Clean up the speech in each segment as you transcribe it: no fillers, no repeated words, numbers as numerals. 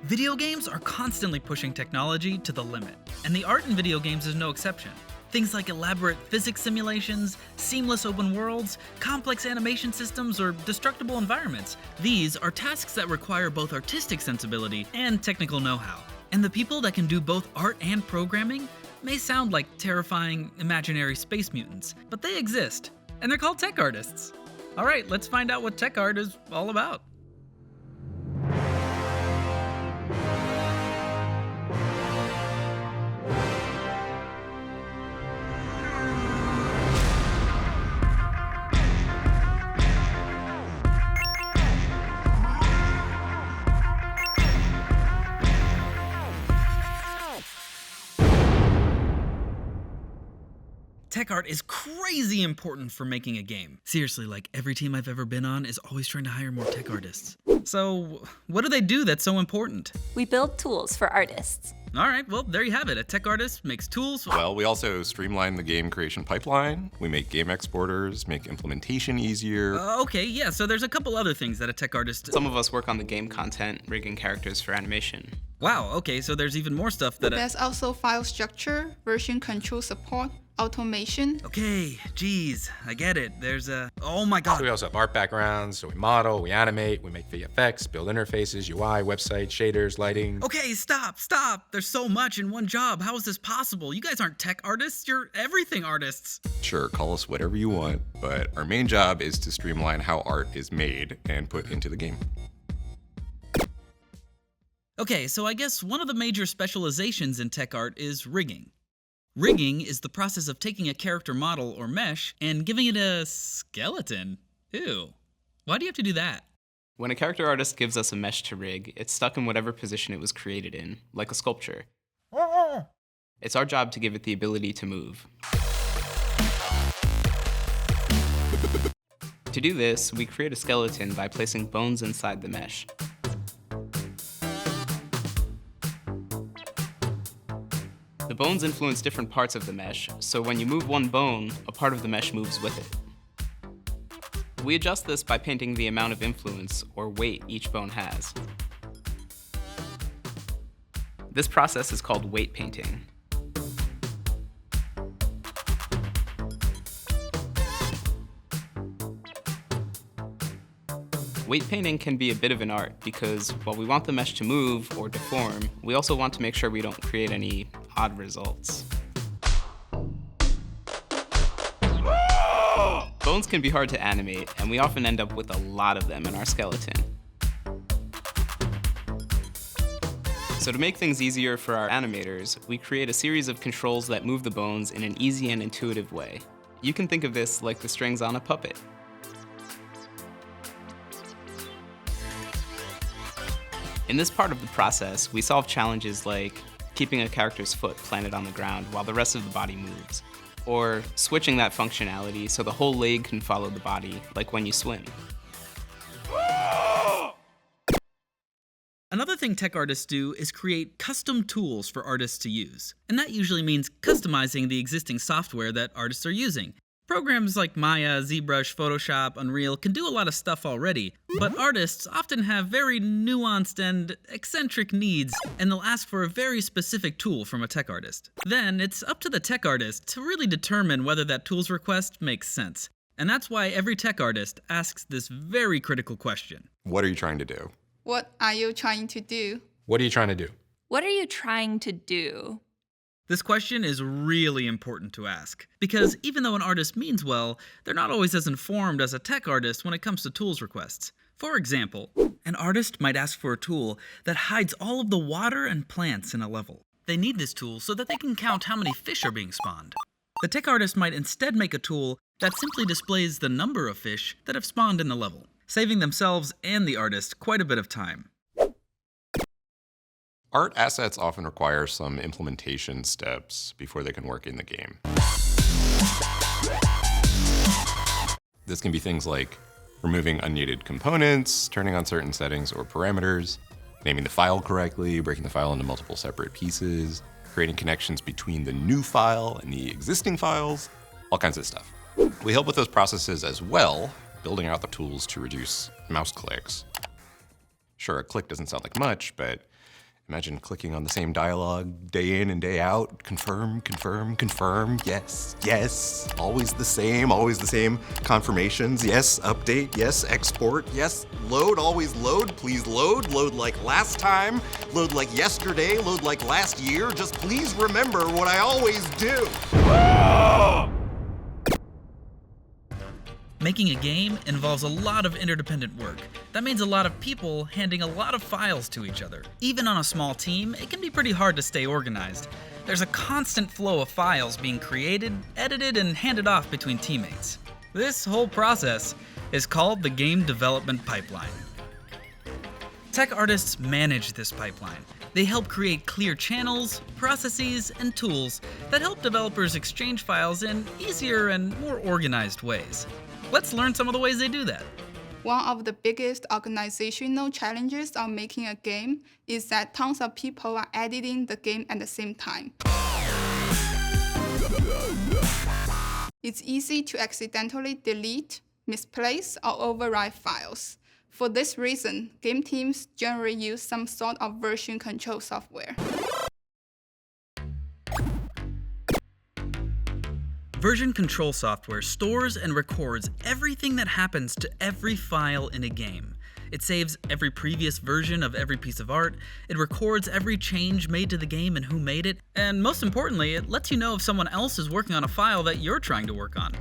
Video games are constantly pushing technology to the limit, and the art in video games is no exception. Things like elaborate physics simulations, seamless open worlds, complex animation systems, or destructible environments. These are tasks that require both artistic sensibility and technical know-how. And the people that can do both art and programming may sound like terrifying, imaginary space mutants, but they exist, and they're called tech artists. All right, let's find out what tech art is all about. Tech art is crazy important for making a game. Seriously, like every team I've ever been on is always trying to hire more tech artists. So, what do they do that's so important? We build tools for artists. All right, well, there you have it. A tech artist makes tools. Well, we also streamline the game creation pipeline. We make game exporters, make implementation easier. Okay, yeah, so there's a couple other things that a tech artist... Some of us work on the game content, rigging characters for animation. Wow, okay, so there's even more stuff that... There's also file structure, version control support, automation. Okay, geez, I get it. There's a... Oh my god. So we also have art backgrounds, so we model, we animate, we make VFX, build interfaces, UI, websites, shaders, lighting. Okay, stop. There's so much in one job. How is this possible? You guys aren't tech artists, you're everything artists. Sure, call us whatever you want, but our main job is to streamline how art is made and put into the game. Okay, so I guess one of the major specializations in tech art is rigging. Rigging is the process of taking a character model or mesh and giving it a skeleton. Ew. Why do you have to do that? When a character artist gives us a mesh to rig, it's stuck in whatever position it was created in, like a sculpture. It's our job to give it the ability to move. To do this, we create a skeleton by placing bones inside the mesh. The bones influence different parts of the mesh, so when you move one bone, a part of the mesh moves with it. We adjust this by painting the amount of influence, or weight, each bone has. This process is called weight painting. Weight painting can be a bit of an art because while we want the mesh to move or deform, we also want to make sure we don't create any odd results. Bones can be hard to animate, and we often end up with a lot of them in our skeleton. So to make things easier for our animators, we create a series of controls that move the bones in an easy and intuitive way. You can think of this like the strings on a puppet. In this part of the process, we solve challenges like keeping a character's foot planted on the ground while the rest of the body moves, or switching that functionality so the whole leg can follow the body, like when you swim. Another thing tech artists do is create custom tools for artists to use. And that usually means customizing the existing software that artists are using. Programs like Maya, ZBrush, Photoshop, Unreal can do a lot of stuff already, but artists often have very nuanced and eccentric needs, and they'll ask for a very specific tool from a tech artist. Then, it's up to the tech artist to really determine whether that tool's request makes sense. And that's why every tech artist asks this very critical question. What are you trying to do? What are you trying to do? What are you trying to do? What are you trying to do? This question is really important to ask, because even though an artist means well, they're not always as informed as a tech artist when it comes to tools requests. For example, an artist might ask for a tool that hides all of the water and plants in a level. They need this tool so that they can count how many fish are being spawned. The tech artist might instead make a tool that simply displays the number of fish that have spawned in the level, saving themselves and the artist quite a bit of time. Art assets often require some implementation steps before they can work in the game. This can be things like removing unneeded components, turning on certain settings or parameters, naming the file correctly, breaking the file into multiple separate pieces, creating connections between the new file and the existing files, all kinds of stuff. We help with those processes as well, building out the tools to reduce mouse clicks. Sure, a click doesn't sound like much, but Imagine clicking on the same dialogue day in and day out. Confirm, confirm, confirm. Yes, yes. Always the same confirmations. Yes, update. Yes, export. Yes, load. Always load. Please load. Load like last time. Load like yesterday. Load like last year. Just please remember what I always do. Making a game involves a lot of interdependent work. That means a lot of people handing a lot of files to each other. Even on a small team, it can be pretty hard to stay organized. There's a constant flow of files being created, edited, and handed off between teammates. This whole process is called the game development pipeline. Tech artists manage this pipeline. They help create clear channels, processes, and tools that help developers exchange files in easier and more organized ways. Let's learn some of the ways they do that. One of the biggest organizational challenges of making a game is that tons of people are editing the game at the same time. It's easy to accidentally delete, misplace, or overwrite files. For this reason, game teams generally use some sort of version control software. Version control software stores and records everything that happens to every file in a game. It saves every previous version of every piece of art, it records every change made to the game and who made it, and most importantly, it lets you know if someone else is working on a file that you're trying to work on.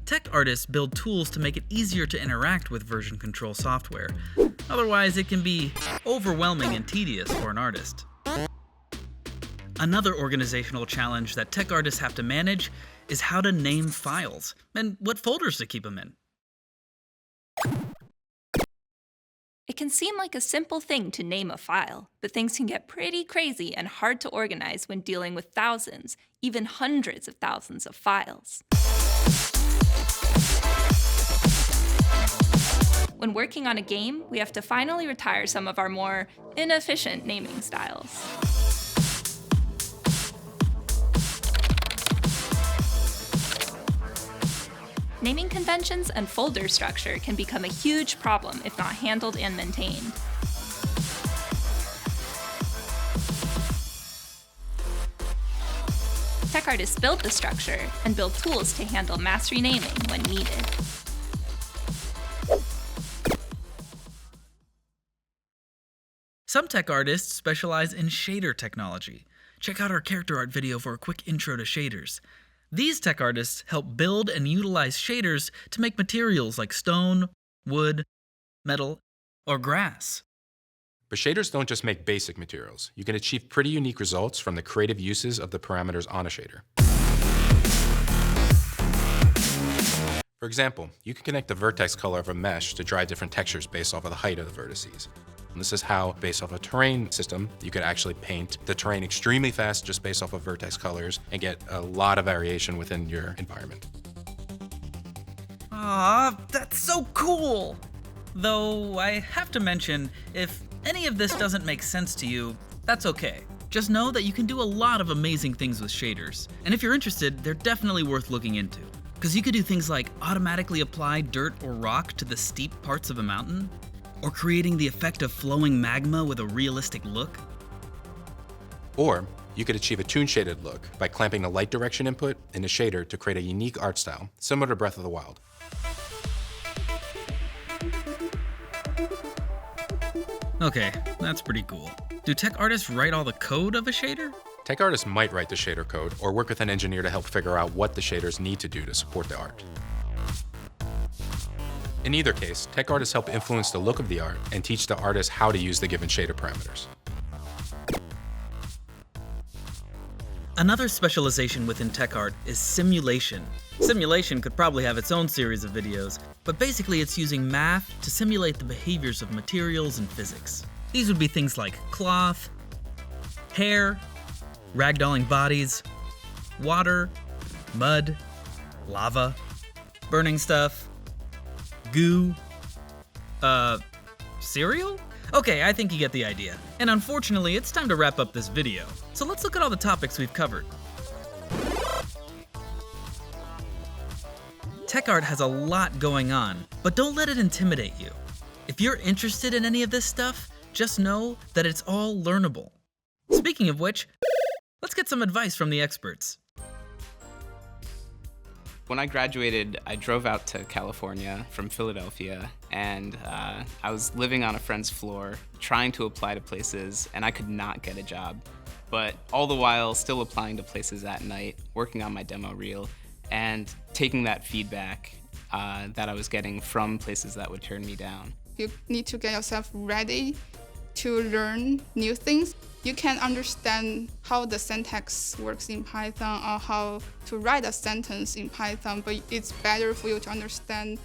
Tech artists build tools to make it easier to interact with version control software. Otherwise, it can be overwhelming and tedious for an artist. Another organizational challenge that tech artists have to manage is how to name files and what folders to keep them in. It can seem like a simple thing to name a file, but things can get pretty crazy and hard to organize when dealing with thousands, even hundreds of thousands of files. When working on a game, we have to finally retire some of our more inefficient naming styles. Naming conventions and folder structure can become a huge problem if not handled and maintained. Tech artists build the structure and build tools to handle mass renaming when needed. Some tech artists specialize in shader technology. Check out our character art video for a quick intro to shaders. These tech artists help build and utilize shaders to make materials like stone, wood, metal, or grass. But shaders don't just make basic materials. You can achieve pretty unique results from the creative uses of the parameters on a shader. For example, you can connect the vertex color of a mesh to drive different textures based off of the height of the vertices. And this is how, based off a terrain system, you could actually paint the terrain extremely fast just based off of vertex colors and get a lot of variation within your environment. Aw, that's so cool! Though I have to mention, if any of this doesn't make sense to you, that's okay. Just know that you can do a lot of amazing things with shaders. And if you're interested, they're definitely worth looking into. Because you could do things like automatically apply dirt or rock to the steep parts of a mountain, or creating the effect of flowing magma with a realistic look. Or you could achieve a toon shaded look by clamping a light direction input in a shader to create a unique art style, similar to Breath of the Wild. Okay, that's pretty cool. Do tech artists write all the code of a shader? Tech artists might write the shader code or work with an engineer to help figure out what the shaders need to do to support the art. In either case, tech artists help influence the look of the art and teach the artist how to use the given shader parameters. Another specialization within tech art is simulation. Simulation could probably have its own series of videos, but basically it's using math to simulate the behaviors of materials and physics. These would be things like cloth, hair, ragdolling bodies, water, mud, lava, burning stuff, goo, cereal? Okay, I think you get the idea. And unfortunately, it's time to wrap up this video. So let's look at all the topics we've covered. Tech art has a lot going on, but don't let it intimidate you. If you're interested in any of this stuff, Just know that it's all learnable. Speaking of which, let's get some advice from the experts. When I graduated, I drove out to California from Philadelphia, and I was living on a friend's floor, trying to apply to places, and I could not get a job. But all the while, still applying to places at night, working on my demo reel, and taking that feedback that I was getting from places that would turn me down. You need to get yourself ready to learn new things. You can understand how the syntax works in Python or how to write a sentence in Python, but it's better for you to understand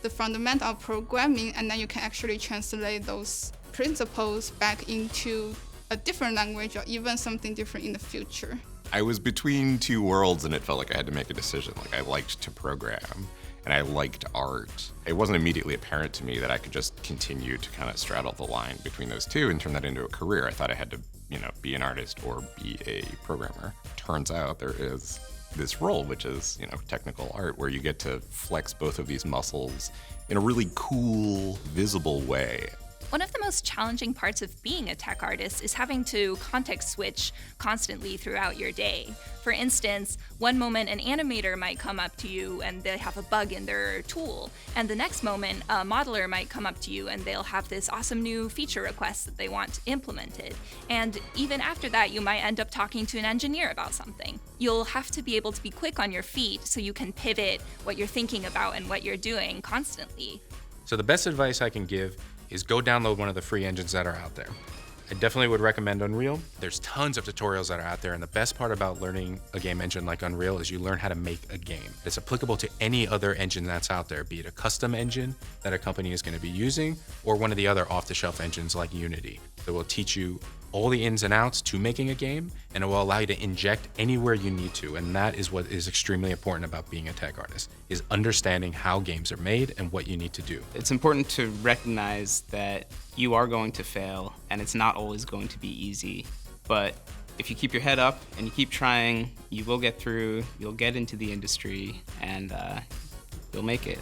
the fundamental of programming, and then you can actually translate those principles back into a different language or even something different in the future. I was between two worlds and it felt like I had to make a decision. Like, I liked to program and I liked art. It wasn't immediately apparent to me that I could just continue to kind of straddle the line between those two and turn that into a career. I thought I had to, be an artist or be a programmer. Turns out there is this role, which is, technical art, where you get to flex both of these muscles in a really cool, visible way. One of the most challenging parts of being a tech artist is having to context switch constantly throughout your day. For instance, one moment an animator might come up to you and they have a bug in their tool, and the next moment a modeler might come up to you and they'll have this awesome new feature request that they want implemented. And even after that, you might end up talking to an engineer about something. You'll have to be able to be quick on your feet so you can pivot what you're thinking about and what you're doing constantly. So the best advice I can give is go download one of the free engines that are out there. I definitely would recommend Unreal. There's tons of tutorials that are out there, and the best part about learning a game engine like Unreal is you learn how to make a game. It's applicable to any other engine that's out there, be it a custom engine that a company is going to be using, or one of the other off-the-shelf engines like Unity. That will teach you all the ins and outs to making a game, and it will allow you to inject anywhere you need to. And that is what is extremely important about being a tech artist, is understanding how games are made and what you need to do. It's important to recognize that you are going to fail, and it's not always going to be easy. But if you keep your head up and you keep trying, you will get through, you'll get into the industry, and you'll make it.